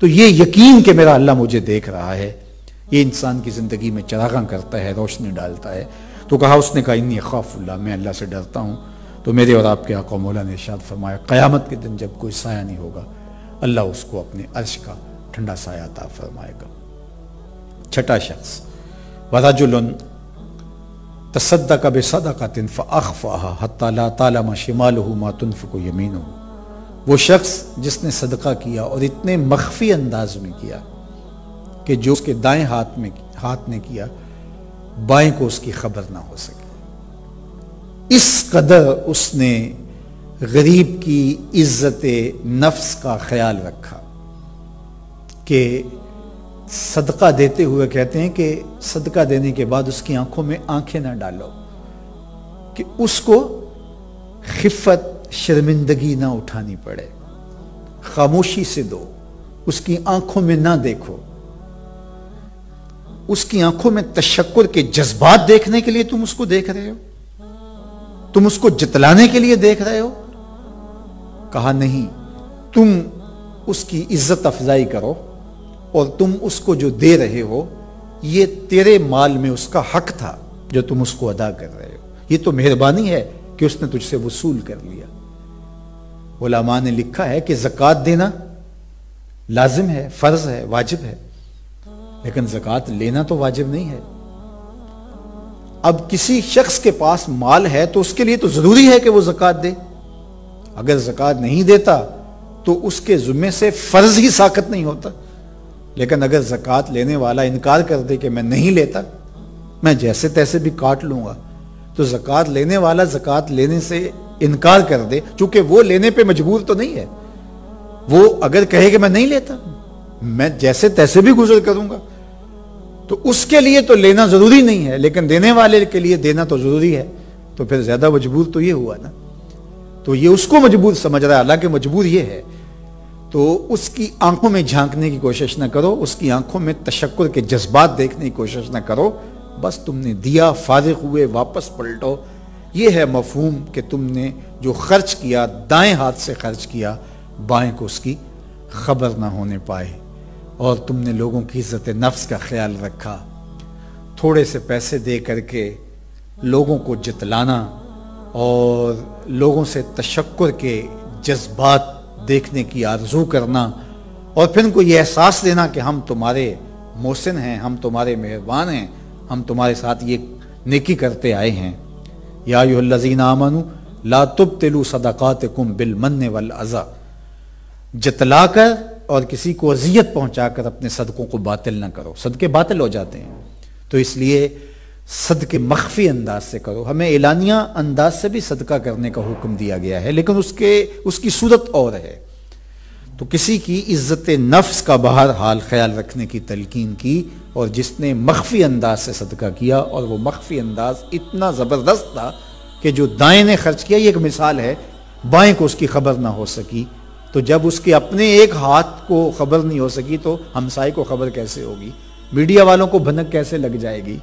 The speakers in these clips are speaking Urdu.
تو یہ یقین کہ میرا اللہ مجھے دیکھ رہا ہے، یہ انسان کی زندگی میں چراغاں کرتا ہے، روشنی ڈالتا ہے۔ تو کہا، اس نے کہا انی اخاف اللہ، میں اللہ سے ڈرتا ہوں۔ تو میرے اور آپ کے آقا مولا نے ارشاد فرمایا قیامت کے دن جب کوئی سایہ نہیں ہوگا، اللہ اس کو اپنے عرش کا ٹھنڈا سایہ عطا فرمائے گا۔ چھٹا شخص، وَرَجُلٌ تَصَدَّقَ بِصَدَقَةٍ فَأَخْفَاهَا حَتَّى لَا تَعْلَمَ شِمَالُهُ مَا تُنْفِقُ يَمِينُهُ، وہ شخص جس نے صدقہ کیا اور اتنے مخفی انداز میں کیا کہ جو اس کے دائیں ہاتھ نے کیا، بائیں کو اس کی خبر نہ ہو سکے۔ اس قدر اس نے غریب کی عزت نفس کا خیال رکھا کہ صدقہ دیتے ہوئے کہتے ہیں کہ صدقہ دینے کے بعد اس کی آنکھوں میں آنکھیں نہ ڈالو، کہ اس کو خفت شرمندگی نہ اٹھانی پڑے، خاموشی سے دو، اس کی آنکھوں میں نہ دیکھو۔ اس کی آنکھوں میں تشکر کے جذبات دیکھنے کے لیے تم اس کو دیکھ رہے ہو، تم اس کو جتلانے کے لیے دیکھ رہے ہو؟ کہا نہیں، تم اس کی عزت افزائی کرو، اور تم اس کو جو دے رہے ہو یہ تیرے مال میں اس کا حق تھا جو تم اس کو ادا کر رہے ہو، یہ تو مہربانی ہے کہ اس نے تجھ سے وصول کر لیا۔ علماء نے لکھا ہے کہ زکوٰۃ دینا لازم ہے، فرض ہے، واجب ہے، لیکن زکوٰۃ لینا تو واجب نہیں ہے۔ اب کسی شخص کے پاس مال ہے تو اس کے لیے تو ضروری ہے کہ وہ زکوٰۃ دے، اگر زکوٰۃ نہیں دیتا تو اس کے ذمے سے فرض ہی ساقط نہیں ہوتا۔ لیکن اگر زکوٰۃ لینے والا انکار کر دے کہ میں نہیں لیتا، میں جیسے تیسے بھی کاٹ لوں گا، تو زکوٰۃ لینے والا زکوٰۃ لینے سے انکار کر دے، چونکہ وہ لینے پہ مجبور تو نہیں ہے، وہ اگر کہے کہ میں نہیں لیتا، میں جیسے تیسے بھی گزر کروں گا، تو اس کے لیے تو لینا ضروری نہیں ہے، لیکن دینے والے کے لیے دینا تو ضروری ہے، تو پھر زیادہ مجبور تو یہ ہوا نا۔ تو یہ اس کو مجبور سمجھ رہا ہے، حالانکہ مجبور یہ ہے۔ تو اس کی آنکھوں میں جھانکنے کی کوشش نہ کرو، اس کی آنکھوں میں تشکر کے جذبات دیکھنے کی کوشش نہ کرو، بس تم نے دیا، فارغ ہوئے، واپس پلٹو۔ یہ ہے مفہوم کہ تم نے جو خرچ کیا دائیں ہاتھ سے خرچ کیا، بائیں کو اس کی خبر نہ ہونے پائے، اور تم نے لوگوں کی عزت نفس کا خیال رکھا۔ تھوڑے سے پیسے دے کر کے لوگوں کو جتلانا اور لوگوں سے تشکر کے جذبات دیکھنے کی آرزو کرنا، اور پھر ان کو یہ احساس دینا کہ ہم تمہارے محسن ہیں، ہم تمہارے مہربان ہیں، ہم تمہارے ساتھ یہ نیکی کرتے آئے ہیں۔ یا ایھا الذین آمنوا لا تبطلوا صدقاتکم بالمن والاذی، جتلا کر اور کسی کو اذیت پہنچا کر اپنے صدقوں کو باطل نہ کرو، صدقے باطل ہو جاتے ہیں۔ تو اس لیے صدقے مخفی انداز سے کرو۔ ہمیں اعلانیہ انداز سے بھی صدقہ کرنے کا حکم دیا گیا ہے، لیکن اس کی صورت اور ہے۔ تو کسی کی عزت نفس کا بہرحال خیال رکھنے کی تلقین کی، اور جس نے مخفی انداز سے صدقہ کیا، اور وہ مخفی انداز اتنا زبردست تھا کہ جو دائیں نے خرچ کیا، یہ ایک مثال ہے، بائیں کو اس کی خبر نہ ہو سکی، تو جب اس کے اپنے ایک ہاتھ کو خبر نہیں ہو سکی تو ہمسائے کو خبر کیسے ہوگی؟ میڈیا والوں کو بھنک کیسے لگ جائے گی؟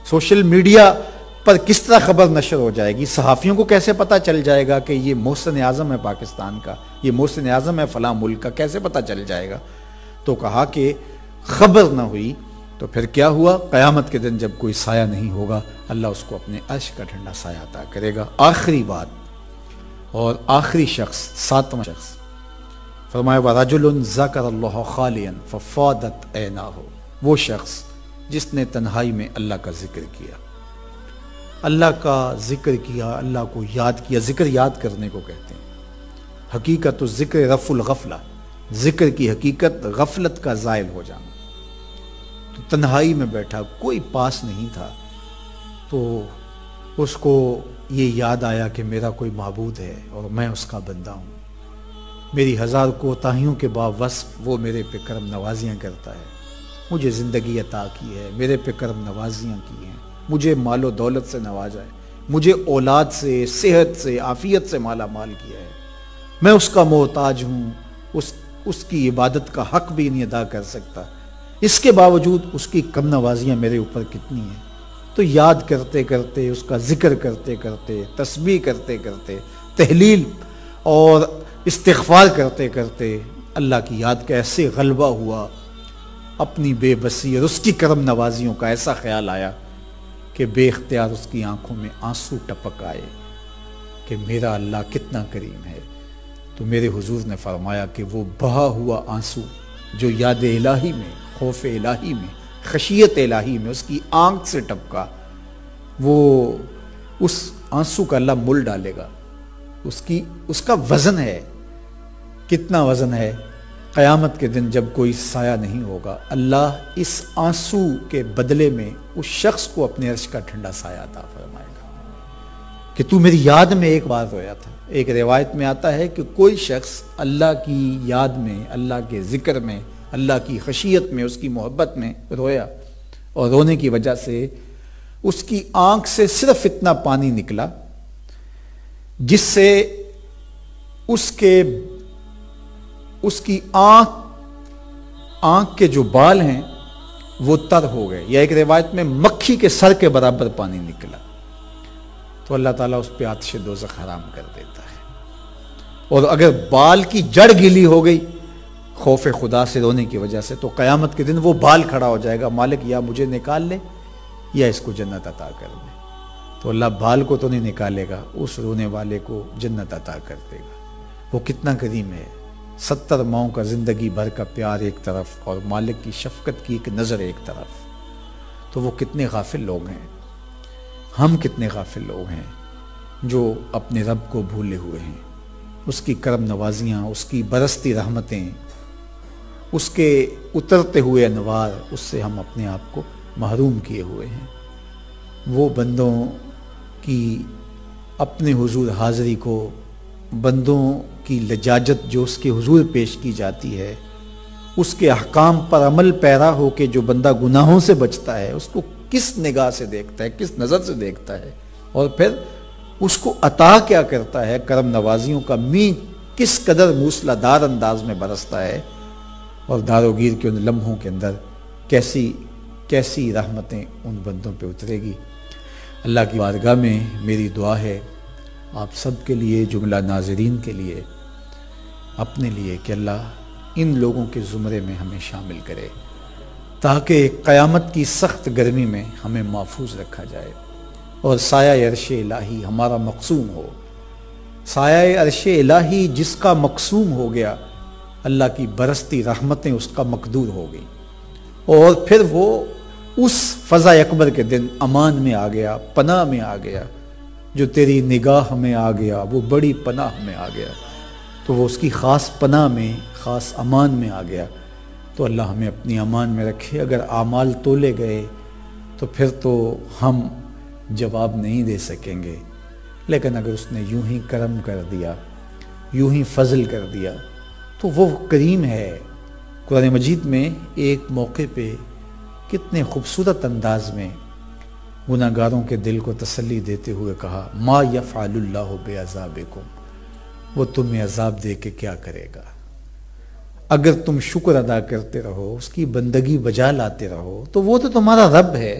سوشل میڈیا پر کس طرح خبر نشر ہو جائے گی؟ صحافیوں کو کیسے پتہ چل جائے گا کہ یہ محسن اعظم ہے پاکستان کا، یہ محسن اعظم ہے فلاں ملک کا، کیسے پتہ چل جائے گا؟ تو کہا کہ خبر نہ ہوئی، تو پھر کیا ہوا؟ قیامت کے دن جب کوئی سایہ نہیں ہوگا، اللہ اس کو اپنے عرش کا ٹھنڈا سایہ عطا کرے گا۔ آخری بات اور آخری شخص، ساتواں شخص، فرمایا وَرَجُلٌ ذَكَرَ اللَّهَ خَالِيًا فَفَاضَتْ عَيْنَاهُ، وہ شخص جس نے تنہائی میں اللہ کا ذکر کیا، اللہ کا ذکر کیا، اللہ کو یاد کیا۔ ذکر یاد کرنے کو کہتے ہیں۔ حقیقت الذکر رفع الغفلہ، ذکر کی حقیقت غفلت کا زائل ہو جانا۔ تو تنہائی میں بیٹھا، کوئی پاس نہیں تھا، تو اس کو یہ یاد آیا کہ میرا کوئی معبود ہے اور میں اس کا بندہ ہوں، میری ہزار کوتاہیوں کے باوصف وہ میرے پہ کرم نوازیاں کرتا ہے، مجھے زندگی عطا کی ہے، میرے پہ کرم نوازیاں کی ہیں، مجھے مال و دولت سے نوازا ہے، مجھے اولاد سے، صحت سے، عافیت سے مالا مال کیا ہے، میں اس کا محتاج ہوں، اس کی عبادت کا حق بھی نہیں ادا کر سکتا، اس کے باوجود اس کی کم نوازیاں میرے اوپر کتنی ہیں۔ تو یاد کرتے کرتے، اس کا ذکر کرتے کرتے، تسبیح کرتے کرتے، تحلیل اور استغفار کرتے کرتے، اللہ کی یاد کا ایسے غلبہ ہوا، اپنی بے بسی اور اس کی کرم نوازیوں کا ایسا خیال آیا کہ بے اختیار اس کی آنکھوں میں آنسو ٹپک آئے کہ میرا اللہ کتنا کریم ہے۔ تو میرے حضور نے فرمایا کہ وہ بہا ہوا آنسو جو یاد الہی میں، خوف الہی میں، خشیت الہی میں اس کی آنکھ سے ٹپکا، وہ اس آنسو کا اللہ مول ڈالے گا۔ اس کا وزن ہے، کتنا وزن ہے؟ قیامت کے دن جب کوئی سایہ نہیں ہوگا، اللہ اس آنسو کے بدلے میں اس شخص کو اپنے عرش کا ٹھنڈا سایہ عطا فرمائے گا کہ تو میری یاد میں ایک بار رویا تھا۔ ایک روایت میں آتا ہے کہ کوئی شخص اللہ کی یاد میں، اللہ کے ذکر میں، اللہ کی خشیت میں، اس کی محبت میں رویا، اور رونے کی وجہ سے اس کی آنکھ سے صرف اتنا پانی نکلا جس سے اس کی آنکھ کے جو بال ہیں وہ تر ہو گئے، یا ایک روایت میں مکھی کے سر کے برابر پانی نکلا، تو اللہ تعالیٰ اس پہ آتش دوزخ حرام کر دیتا ہے۔ اور اگر بال کی جڑ گیلی ہو گئی خوف خدا سے رونے کی وجہ سے، تو قیامت کے دن وہ بال کھڑا ہو جائے گا، مالک یا مجھے نکال لے یا اس کو جنت عطا کر دے۔ تو اللہ بال کو تو نہیں نکالے گا، اس رونے والے کو جنت عطا کر دے گا۔ وہ کتنا کریم ہے، 70 ماؤں کا زندگی بھر کا پیار ایک طرف اور مالک کی شفقت کی ایک نظر ایک طرف۔ تو وہ کتنے غافل لوگ ہیں، ہم کتنے غافل لوگ ہیں جو اپنے رب کو بھولے ہوئے ہیں، اس کی کرم نوازیاں، اس کی برستی رحمتیں، اس کے اترتے ہوئے انوار، اس سے ہم اپنے آپ کو محروم کیے ہوئے ہیں۔ وہ بندوں کی اپنے حضور حاضری کو، بندوں کی لجاجت جو اس کے حضور پیش کی جاتی ہے، اس کے احکام پر عمل پیرا ہو کے جو بندہ گناہوں سے بچتا ہے، اس کو کس نگاہ سے دیکھتا ہے، کس نظر سے دیکھتا ہے، اور پھر اس کو عطا کیا کرتا ہے، کرم نوازیوں کا می کس قدر موسلا دار انداز میں برستا ہے، اور داروگیر کے ان لمحوں کے اندر کیسی رحمتیں ان بندوں پہ اترے گی۔ اللہ کی بارگاہ میں میری دعا ہے آپ سب کے لیے، جملہ ناظرین کے لیے، اپنے لیے، کہ اللہ ان لوگوں کے زمرے میں ہمیں شامل کرے تاکہ قیامت کی سخت گرمی میں ہمیں محفوظ رکھا جائے اور سایہ عرش الہی ہمارا مقسوم ہو۔ سایہ عرش الہی جس کا مقسوم ہو گیا، اللہ کی برستی رحمتیں اس کا مقدور ہو گئی، اور پھر وہ اس فضا اکبر کے دن امان میں آ گیا، پناہ میں آ گیا، جو تیری نگاہ میں آ گیا وہ بڑی پناہ میں آ گیا، تو وہ اس کی خاص پناہ میں، خاص امان میں آ گیا۔ تو اللہ ہمیں اپنی امان میں رکھے۔ اگر اعمال تولے گئے تو پھر تو ہم جواب نہیں دے سکیں گے، لیکن اگر اس نے یوں ہی کرم کر دیا، یوں ہی فضل کر دیا، تو وہ کریم ہے۔ قرآن مجید میں ایک موقع پہ کتنے خوبصورت انداز میں گناہگاروں کے دل کو تسلی دیتے ہوئے کہا، ما یفعل اللہ بعذابکم، وہ تمہیں عذاب دے کے کیا کرے گا؟ اگر تم شکر ادا کرتے رہو، اس کی بندگی بجا لاتے رہو، تو وہ تو تمہارا رب ہے،